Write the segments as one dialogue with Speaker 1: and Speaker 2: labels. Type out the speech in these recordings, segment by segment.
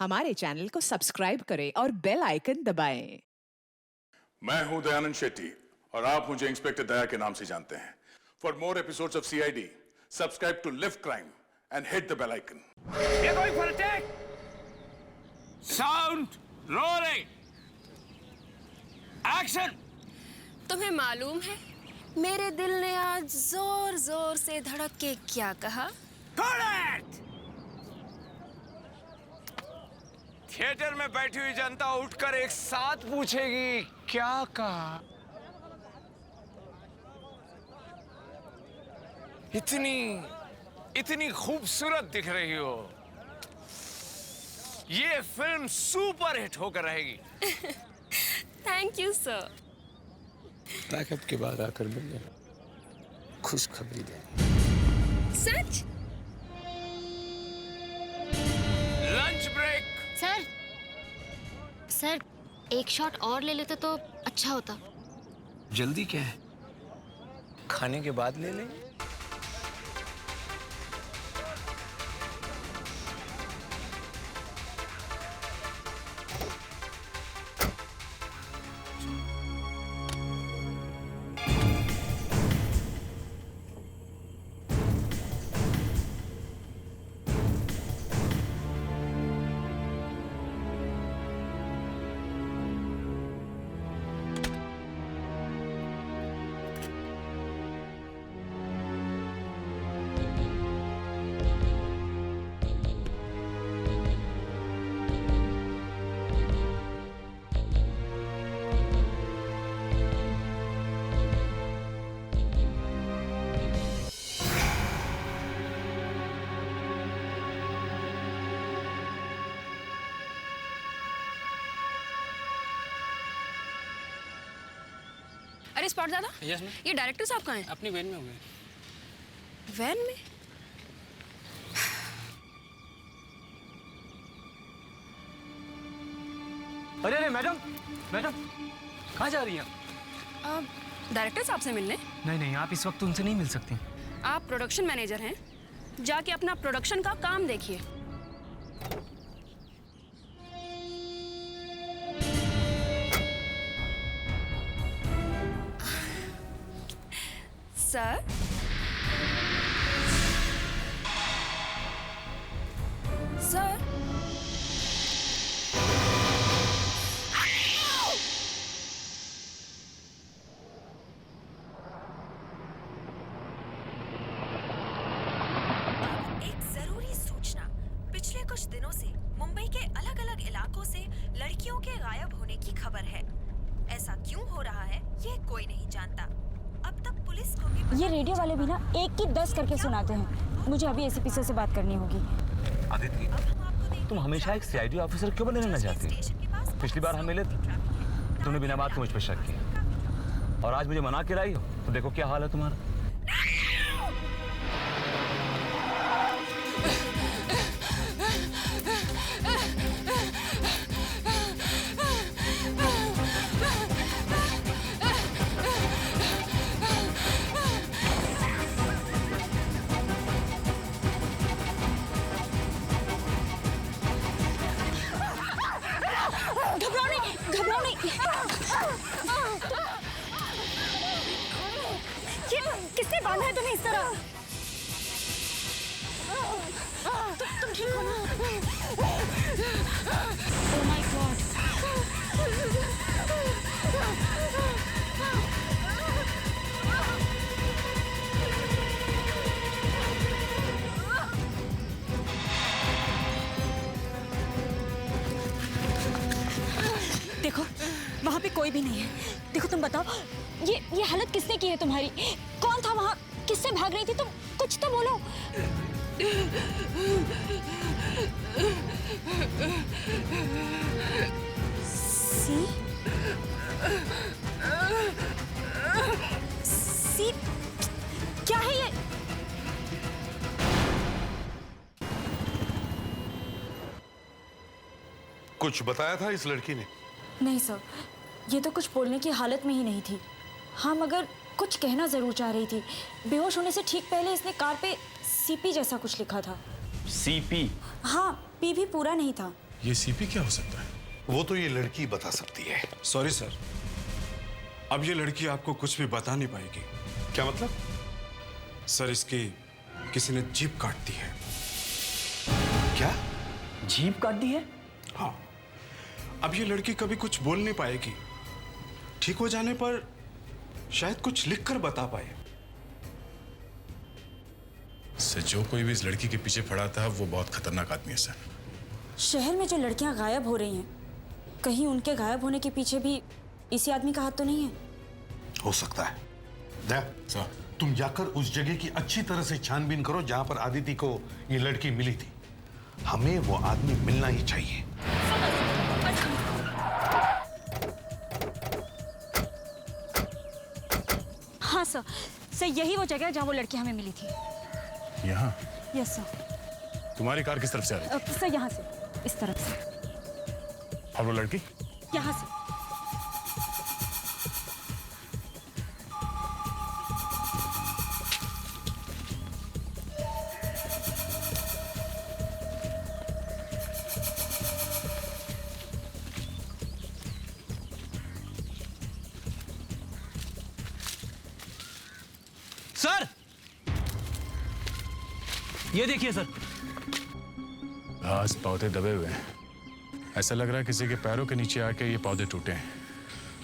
Speaker 1: हमारे चैनल को सब्सक्राइब करें और बेल आइकन दबाएं।
Speaker 2: मैं हूं दयानंद शेट्टी और आप मुझे इंस्पेक्टर दया के नाम से जानते हैं। For more episodes of CID subscribe to Lift Crime and hit the bell icon.
Speaker 3: We're going for a take. Sound rolling. Action.
Speaker 4: तुम्हें मालूम है मेरे दिल ने आज जोर जोर से धड़क के क्या कहा?
Speaker 3: Correct. थिएटर में बैठी हुई जनता उठकर एक साथ पूछेगी क्या कहा? इतनी खूबसूरत दिख रही हो। ये फिल्म सुपर हिट होकर रहेगी।
Speaker 4: Thank you sir.
Speaker 5: पैकअप के बाद आकर मिलने खुशखबरी दे।
Speaker 4: सच?
Speaker 3: Lunch break.
Speaker 6: सर एक शॉट और ले लेते तो अच्छा होता।
Speaker 5: जल्दी क्या है?
Speaker 3: खाने के बाद ले लेंगे।
Speaker 4: अरे स्पॉट दादा,
Speaker 7: यस मैम।
Speaker 4: ये डायरेक्टर साहब कहाँ हैं?
Speaker 7: अपनी वैन में हो गए।
Speaker 4: वैन में?
Speaker 7: अरे अरे मैडम मैडम कहाँ जा रही हैं?
Speaker 4: डायरेक्टर साहब से मिलने।
Speaker 7: नहीं नहीं, आप इस वक्त उनसे नहीं मिल सकती।
Speaker 4: आप प्रोडक्शन मैनेजर हैं, जाके अपना प्रोडक्शन का काम देखिए। सर? सर?
Speaker 8: एक जरूरी सूचना। पिछले कुछ दिनों से मुंबई के अलग-अलग इलाकों से लड़कियों के गायब होने की खबर है। ऐसा क्यों हो रहा है ये कोई नहीं जानता। अब तक पुलिस को भी
Speaker 9: ये रेडियो वाले भी ना एक की 10 करके सुनाते हैं। मुझे अभी एसीपी सर से बात करनी होगी।
Speaker 8: अदिति,
Speaker 10: तुम हमेशा एक सीआईडी ऑफिसर क्यों बने रहना चाहती हो? पिछली बार हम मिले थे, तुमने बिना बात के मुझ पर शक किया और आज मुझे मना के लाई हो, तो देखो क्या हाल है तुम्हारा।
Speaker 9: घबराओ नहीं। ये किसने बांधा है तुम्हें इस तरह? तुम ठीक हो ना? Oh my God! देखो वहाँ पे कोई भी नहीं है। देखो तुम बताओ, ये हालत किसने की है तुम्हारी? कौन था वहाँ? किससे भाग रही थी तुम? कुछ तो बोलो। सी क्या है ये?
Speaker 2: कुछ बताया था इस लड़की ने?
Speaker 9: नहीं सर, ये तो कुछ बोलने की हालत में ही नहीं थी। हाँ मगर कुछ कहना जरूर चाह रही थी। बेहोश होने से ठीक पहले इसने कार पे सीपी जैसा कुछ लिखा था।
Speaker 10: सीपी?
Speaker 9: हाँ, पी भी पूरा नहीं था।
Speaker 2: ये सीपी क्या हो सकता है?
Speaker 11: वो तो ये लड़की बता सकती है।
Speaker 12: सॉरी सर, अब ये लड़की आपको कुछ भी बता नहीं पाएगी।
Speaker 11: क्या मतलब?
Speaker 12: सर, इसकी किसी ने जीभ काट दी है।
Speaker 11: क्या?
Speaker 7: जीभ काट दी है?
Speaker 12: हाँ, अब ये लड़की कभी कुछ बोल नहीं पाएगी। ठीक हो जाने पर शायद कुछ लिखकर बता पाए।
Speaker 2: सर, जो कोई भी इस लड़की के पीछे पड़ा था वो बहुत खतरनाक आदमी है सर।
Speaker 9: शहर में जो लड़कियां गायब हो रही हैं, कहीं उनके गायब होने के पीछे भी इसी आदमी का हाथ तो नहीं है?
Speaker 11: हो सकता है। दया, तुम जाकर उस जगह की अच्छी तरह से छानबीन करो जहां पर आदिति को ये लड़की मिली थी। हमें वो आदमी मिलना ही चाहिए।
Speaker 9: हाँ सर, यही वो जगह है जहाँ वो लड़की हमें मिली थी।
Speaker 2: यहाँ?
Speaker 9: Yes sir.
Speaker 2: तुम्हारी कार किस तरफ से आ रही थी?
Speaker 9: सर, यहाँ से, इस तरफ से।
Speaker 2: और वो लड़की?
Speaker 9: यहाँ से।
Speaker 7: सर, ये देखिए सर।
Speaker 2: घास पौधे दबे हुए हैं। ऐसा लग रहा है किसी के पैरों के नीचे आके ये पौधे टूटे हैं।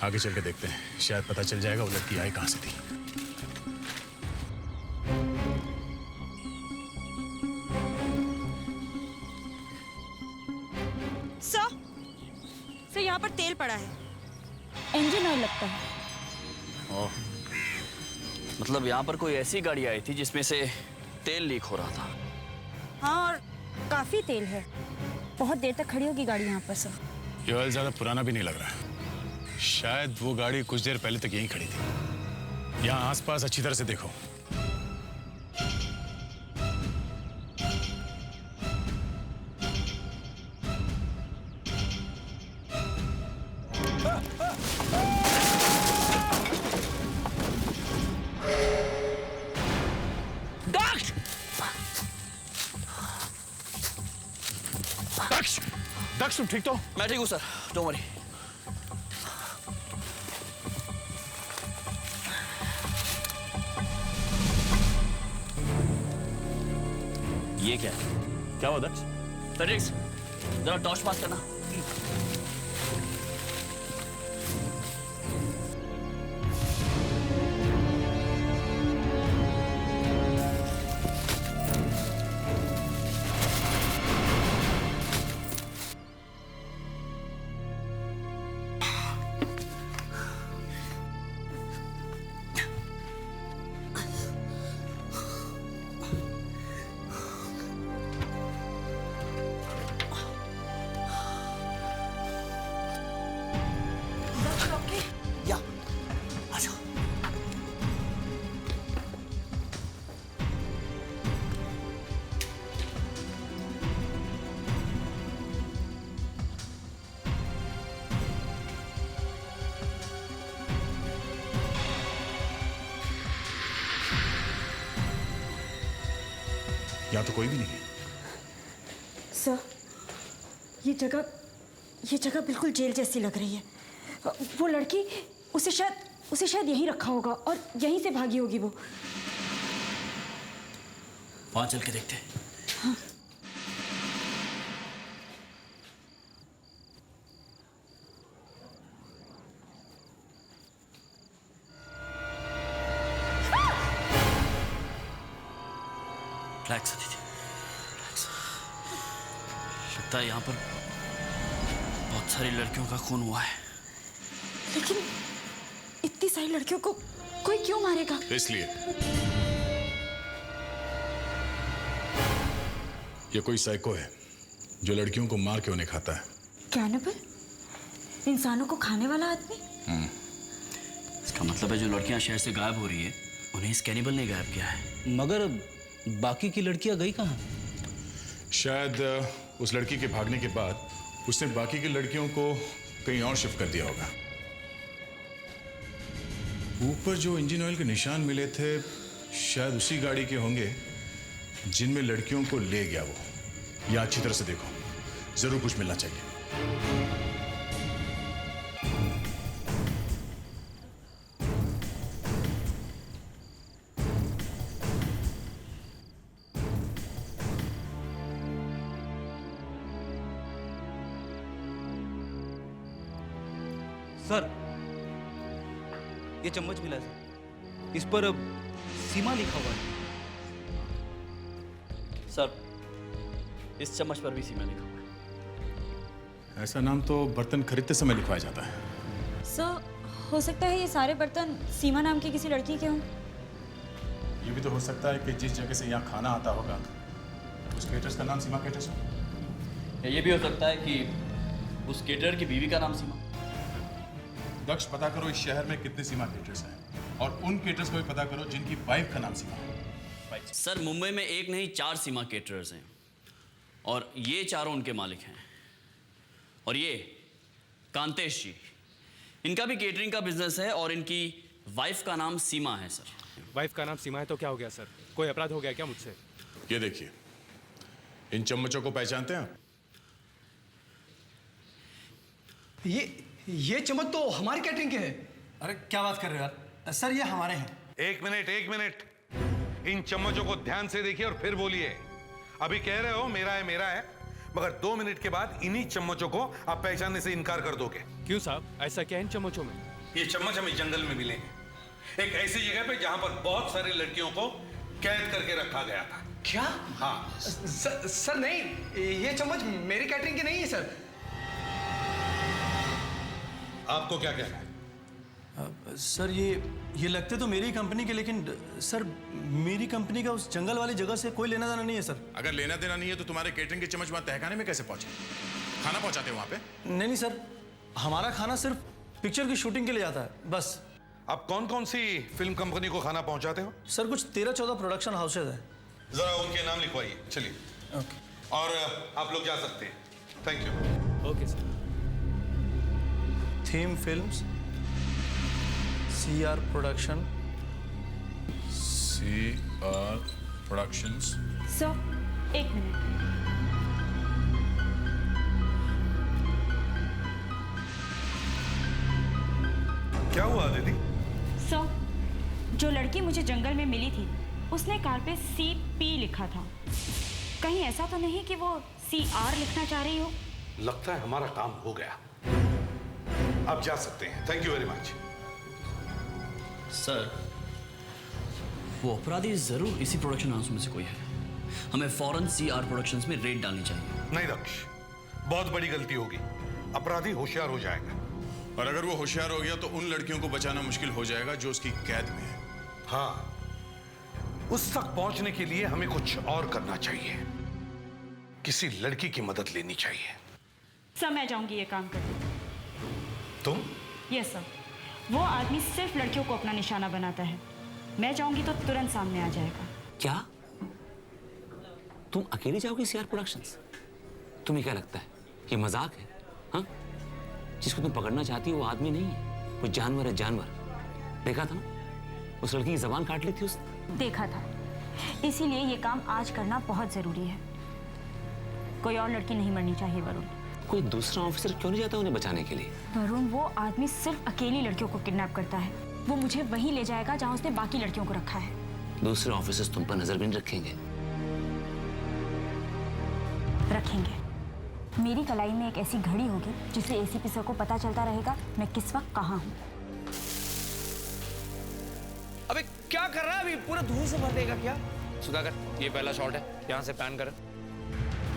Speaker 2: आगे चल के देखते हैं, शायद पता चल जाएगा वो लड़की आई कहां से थी।
Speaker 9: सर, यहाँ पर तेल पड़ा है। इंजन ऑयल लगता है।
Speaker 7: ओह, मतलब यहाँ पर कोई ऐसी गाड़ी आई थी जिसमें से तेल लीक हो रहा था।
Speaker 9: हाँ, और काफी तेल है। बहुत देर तक खड़ी होगी गाड़ी यहाँ पर सर।
Speaker 2: ये ऑयल ज्यादा पुराना भी नहीं लग रहा है। शायद वो गाड़ी कुछ देर पहले तक यहीं खड़ी थी। यहाँ आसपास अच्छी तरह से देखो। दक्ष, तुम ठीक तो?
Speaker 7: मैं ठीक हूँ सर, डोंट वरी। ये क्या है?
Speaker 10: क्या हुआ दक्ष?
Speaker 7: फेडिक्स, जरा टॉर्च पास करना।
Speaker 2: यहाँ तो कोई भी नहीं है।
Speaker 9: सर, ये जगह बिल्कुल जेल जैसी लग रही है। वो लड़की, उसे शायद यहीं रखा होगा और यहीं से भागी होगी वो।
Speaker 7: वहां चल के देखते हैं।
Speaker 9: हाँ।
Speaker 7: फ्लैक्स दीदी, लगता है यहाँ पर बहुत सारी लड़कियों का खून हुआ है।
Speaker 9: लेकिन इतनी सारी लड़कियों को कोई क्यों मारेगा?
Speaker 2: इसलिए ये कोई साइको है जो लड़कियों को मार के उन्हें खाता है।
Speaker 9: कैनिबल? इंसानों को खाने वाला आदमी?
Speaker 7: इसका मतलब है जो लड़कियां शहर से गायब हो रही है उन्हें इस कैनिबल ने गायब किया है।
Speaker 5: मगर बाकी की लड़कियां गई कहाँ?
Speaker 2: शायद उस लड़की के भागने के बाद उसने बाकी की लड़कियों को कहीं और शिफ्ट कर दिया होगा। ऊपर जो इंजन ऑयल के निशान मिले थे शायद उसी गाड़ी के होंगे जिनमें लड़कियों को ले गया वो। या अच्छी तरह से देखो, जरूर कुछ मिलना चाहिए।
Speaker 5: सर, ये चम्मच मिला सर, इस पर सीमा लिखा हुआ है।
Speaker 7: सर, इस चम्मच पर भी सीमा लिखा हुआ है।
Speaker 2: ऐसा नाम तो बर्तन खरीदते समय लिखवाया जाता है।
Speaker 9: सर, हो सकता है ये सारे बर्तन सीमा नाम की किसी लड़की के हों।
Speaker 2: ये भी तो हो सकता है कि जिस जगह से यहाँ खाना आता होगा उस केटर्स का नाम सीमा केटर्स हो।
Speaker 7: ये भी हो सकता है कि उस केटर की बीवी का नाम सीमा।
Speaker 2: दक्ष, पता करो इस शहर में कितने सीमा केटर्स हैं और उन केटर्स को भी पता करो जिनकी वाइफ का नाम सीमा है।
Speaker 7: सर, मुंबई में एक नहीं 4 सीमा केटरर्स हैं और ये चारों उनके मालिक हैं। और ये कांतेश जी, इनका भी केटरिंग का बिजनेस है और इनकी वाइफ का नाम सीमा है। सर,
Speaker 13: वाइफ का नाम सीमा है तो क्या हो गया सर? कोई अपराध हो गया क्या मुझसे?
Speaker 2: ये देखिए, इन चम्मचों को पहचानते हैं आप?
Speaker 14: ये चम्मच तो हमारी कैटरिंग के हैं।
Speaker 15: अरे क्या बात कर रहे हो यार? सर, ये हमारे हैं।
Speaker 11: एक मिनट। इन चम्मचों को ध्यान से देखिए और फिर बोलिए। अभी कह रहे हो मेरा है, मगर 2 मिनट के बाद इन्हीं चम्मचों को आप पहचानने से इनकार कर दोगे।
Speaker 13: क्यों साहब, ऐसा क्या है इन चम्मचों में?
Speaker 11: ये चम्मच हमें जंगल में मिले हैं, एक ऐसी जगह पे जहां पर बहुत सारी लड़कियों को कैद करके रखा गया था।
Speaker 14: क्या?
Speaker 11: हाँ।
Speaker 14: सर नहीं, ये चम्मच मेरी कैटरिंग की नहीं है सर।
Speaker 11: आपको क्या कहना है?
Speaker 15: सर, ये लगते तो मेरी कंपनी के, लेकिन सर मेरी कंपनी का उस जंगल वाली जगह से कोई लेना देना नहीं है सर।
Speaker 2: अगर लेना देना नहीं है तो तुम्हारे केटरिंग के चम्मच वहां तहखाने में कैसे पहुंचे? खाना पहुंचाते हो वहां पे?
Speaker 15: नहीं सर, हमारा खाना सिर्फ पिक्चर की शूटिंग के लिए आता है बस।
Speaker 11: आप कौन सी फिल्म कंपनी को खाना पहुंचाते हो?
Speaker 15: सर, कुछ 13-14 प्रोडक्शन हाउसेज है।
Speaker 11: जरा उनके नाम लिखवाइए। चलिए।
Speaker 15: ओके।
Speaker 11: और आप लोग जा सकते हैं। Thank you.
Speaker 13: Okay sir.
Speaker 15: Theme films, CR production.
Speaker 2: CR productions.
Speaker 9: Sir, 1 minute.
Speaker 11: क्या हुआ दीदी?
Speaker 9: सर, जो लड़की मुझे जंगल में मिली थी उसने कार पे CP लिखा था। कहीं ऐसा तो नहीं कि वो CR लिखना चाह रही हो?
Speaker 11: लगता है हमारा काम हो गया। आप जा सकते हैं। Thank you very much.
Speaker 7: Sir, वो अपराधी जरूर इसी प्रोडक्शन हाउस में से कोई है। हमें फौरन CR प्रोडक्शंस में रेड डालनी चाहिए।
Speaker 11: नहीं दक्ष, बहुत बड़ी गलती होगी। अपराधी होशियार हो जाएगा।
Speaker 2: और अगर वो होशियार हो गया तो उन लड़कियों को बचाना मुश्किल हो जाएगा जो उसकी कैद में है।
Speaker 11: हाँ, उस तक पहुंचने के लिए हमें कुछ और करना चाहिए। किसी लड़की की मदद लेनी चाहिए।
Speaker 9: सर, मैं जाऊंगी ये काम करने।
Speaker 11: तुम?
Speaker 9: यस सर, वो आदमी सिर्फ लड़कियों को अपना निशाना बनाता है। मैं जाऊंगी तो तुरंत सामने आ जाएगा।
Speaker 10: क्या तुम अकेले जाओगी CR प्रोडक्शंस? तुम्हें क्या लगता है ये मजाक है? हाँ, जिसको तुम पकड़ना चाहती हो वो आदमी नहीं है, वो जानवर है, जानवर। देखा था ना, उस लड़की की जबान काट ली थी उसने।
Speaker 9: देखा था, इसीलिए ये काम आज करना बहुत जरूरी है। कोई और लड़की नहीं मरनी चाहिए वरुण।
Speaker 10: कोई दूसरा ऑफिसर क्यों नहीं जाता उन्हें बचाने के लिए?
Speaker 9: वरुण, वो आदमी सिर्फ अकेली लड़कियों को किडनैप करता है। वो मुझे वहीं ले जाएगा जहां उसने बाकी लड़कियों को रखा है।
Speaker 10: दूसरे ऑफिसर्स तुम पर नजर भी नहीं रखेंगे।
Speaker 9: रखेंगे। मेरी कलाई में एक ऐसी घड़ी होगी जिससे ACP सर को पता चलता रहेगा मैं किस वक्त कहाँ हूँ।
Speaker 3: अबे क्या कर रहा है? अभी पूरा धूल से भर देगा क्या? सुधाकर, ये पहला शॉट है, यहाँ से पैन कर।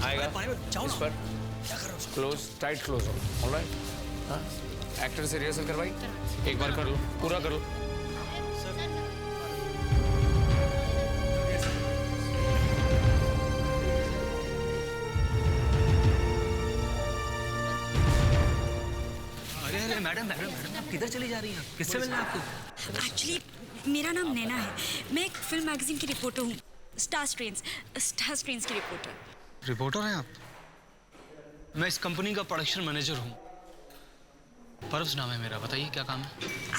Speaker 3: आएगा इस पर। क्लोज, टाइट क्लोज हो। ऑलराइट। हाँ, एक्टर से रिहर्सल करवाई। एक बार कर लो, पूरा कर लो।
Speaker 5: अरे मैडम, आप किधर चली जा रही हैं? किससे मिलना है आपको?
Speaker 9: एक्चुअली मेरा नाम नैना है। मैं एक फिल्म मैगजीन की रिपोर्टर हूँ, स्टार स्क्रीन्स की रिपोर्टर।
Speaker 15: रिपोर्टर हैं आप? मैं इस कंपनी का प्रोडक्शन मैनेजर हूँ। परव्स नाम है मेरा। बताइए क्या काम है?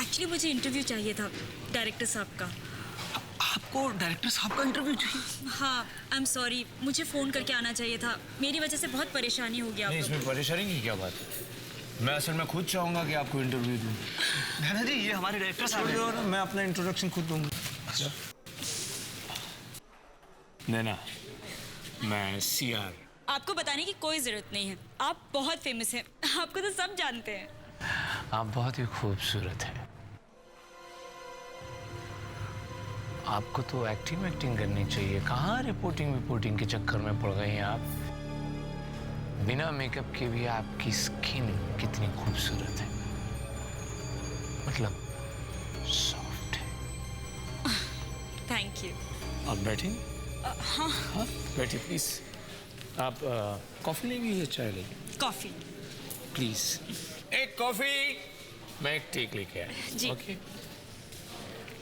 Speaker 9: एक्चुअली मुझे इंटरव्यू चाहिए था डायरेक्टर साहब का।
Speaker 5: आपको डायरेक्टर साहब का इंटरव्यू चाहिए?
Speaker 9: हाँ, आई एम सॉरी, मुझे फ़ोन करके आना चाहिए था। मेरी वजह से बहुत परेशानी हो गया।
Speaker 3: नहीं, इसमें परेशानी की क्या बात है? मैं असल में खुद चाहूँगा कि आपको इंटरव्यू दूँ।
Speaker 5: नैना जी, ये हमारे डायरेक्टर साहब हैं।
Speaker 3: और मैं अपना इंट्रोडक्शन खुद दूँगा। नैना, मैं CR।
Speaker 9: आपको बताने की कोई ज़रूरत नहीं है, आप बहुत फेमस हैं, आपको तो सब जानते हैं।
Speaker 3: आप बहुत ही खूबसूरत हैं। आपको तो एक्टिंग करनी चाहिए। कहाँ रिपोर्टिंग के चक्कर में पड़ गए हैं आप? बिना मेकअप के भी आपकी स्किन कितनी खूबसूरत है, मतलब सॉफ्ट है।
Speaker 9: Thank you.
Speaker 3: आप बैठें?
Speaker 9: हाँ
Speaker 3: हाँ, बैठिए प्लीज। आप कॉफी लेंगे या चाय लेंगे?
Speaker 9: Coffee
Speaker 3: please. एक कॉफी, मैं एक टेक लेके आया।
Speaker 9: जी।
Speaker 3: Okay,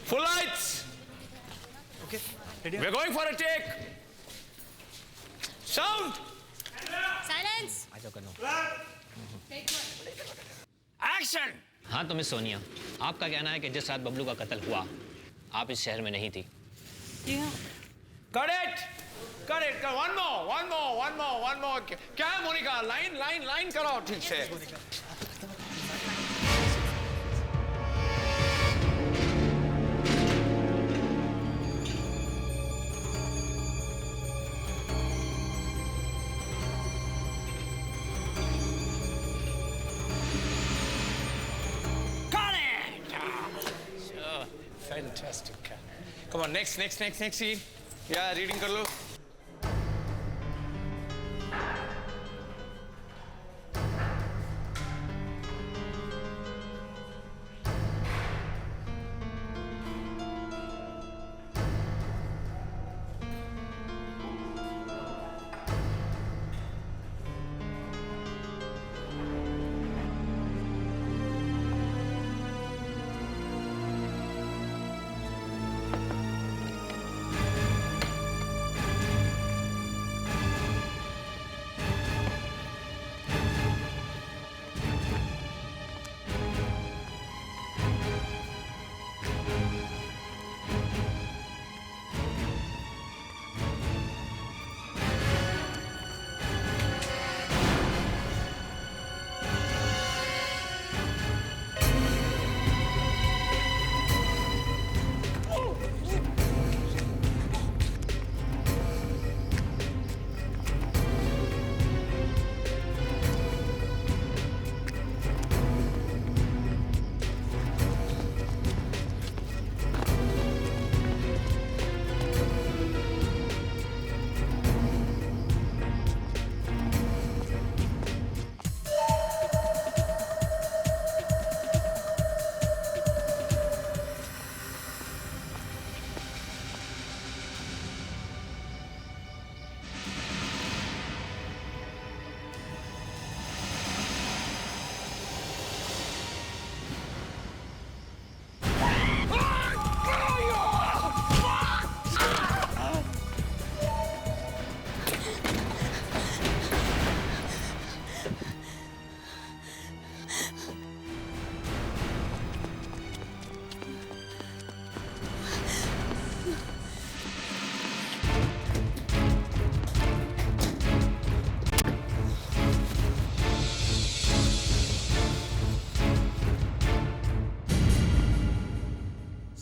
Speaker 3: full lights.
Speaker 5: Okay,
Speaker 3: We're going for a take. Sound.
Speaker 6: Silence.
Speaker 3: Action.
Speaker 10: हाँ तो मिस सोनिया, आपका कहना है कि जिस रात बबलू का कत्ल हुआ आप इस शहर में नहीं थी?
Speaker 9: जी हाँ।
Speaker 3: Cut it. One more. क्या है मोनिका? लाइन कराओ ठीक से। Fantastic. Come on, next scene. Yeah, reading कर लो.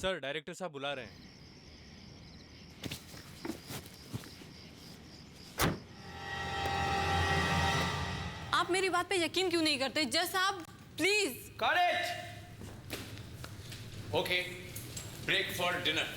Speaker 13: सर, डायरेक्टर साहब बुला रहे हैं।
Speaker 16: आप मेरी बात पे यकीन क्यों नहीं करते? जस्ट आप please.
Speaker 3: Got it. Okay, break for dinner.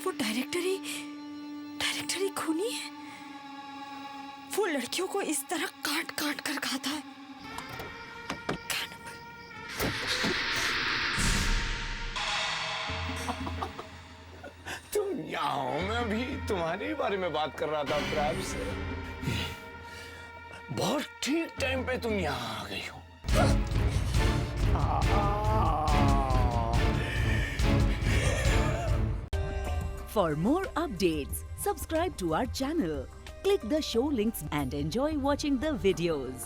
Speaker 9: वो डायरेक्टर ही खूनी है। वो लड़कियों को इस तरह काट काट कर खाता है। Cannibal.
Speaker 3: हूँ, मैं अभी तुम्हारे बारे में बात कर रहा था प्रैप से। बहुत ठीक टाइम पे तुम यहाँ आ गई हो।
Speaker 17: For more updates, subscribe to our channel, click the show links and enjoy watching the videos.